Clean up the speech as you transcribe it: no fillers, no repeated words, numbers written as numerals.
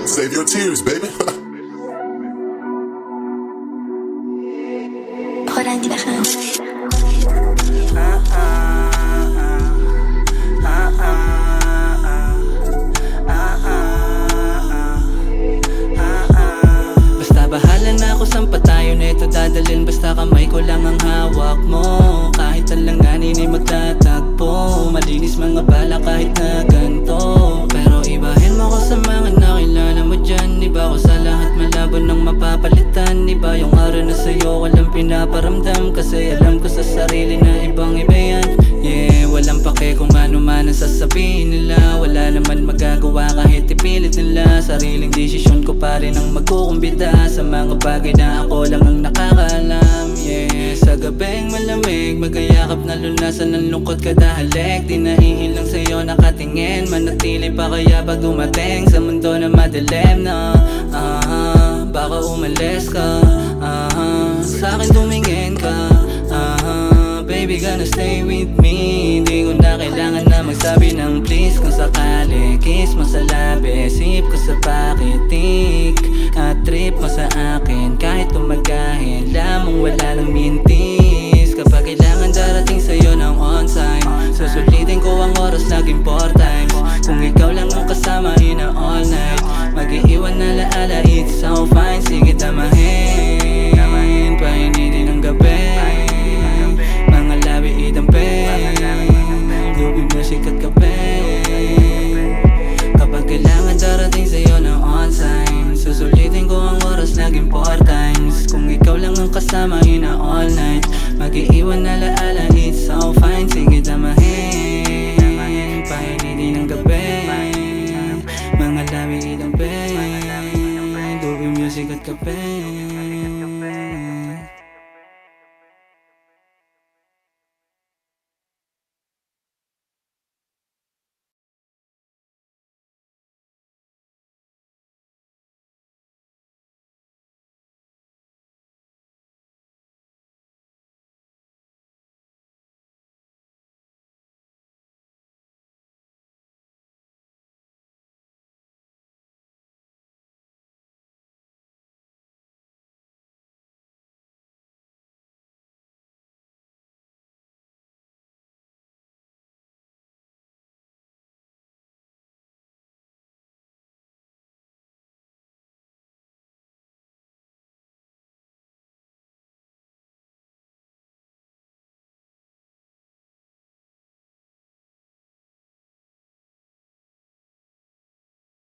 Save your tears, baby. Roland Divergent. Basta bahala na ako saan pa tayo neto dadalhin. Basta kamay ko lang ang hawak mo. Kahit alanganin ay magtatagpo. Malinis mga bala kahit na ganto. Pero ibahin mo ko sa mga nakilala mo dyan. Iba ko sa lahat malabo ng mapapalitan. Iba yung araw na sa'yo walang pinaparamdam. Kasi alam ko sa sarili na ibang iba yan. Yeah, walang pake kung ano man ang sasabihin nila. Wala naman magagawa kahit ipilit nila. Sariling desisyon ko pa rin ang magkukumbida sa mga bagay na ako lang ang nakakaalam. Yeah, sa gabing malamig magayakap na lunasan ng lungkot kada halik. Di nahihilang sa'yo nakatingin. Manatili pa kaya pag dumating sa mundo na madilim na baka umalis ka. Sa akin tumingin ka. Baby, gonna stay with me. Hindi ko na kailangan na magsabi ng please. Kung sakali, kiss mo sa labi, sip ko sa pakitik, at trip mo sa akin kahit tumagahin. Lamang wala ng mintis. Kapag kailangan darating sa'yo ng on time, susulitin ko ang oras laging 4 times. Kung ikaw lang ang kasama in a all night, mag-iiwan na laala, it's so fine. Sige damahin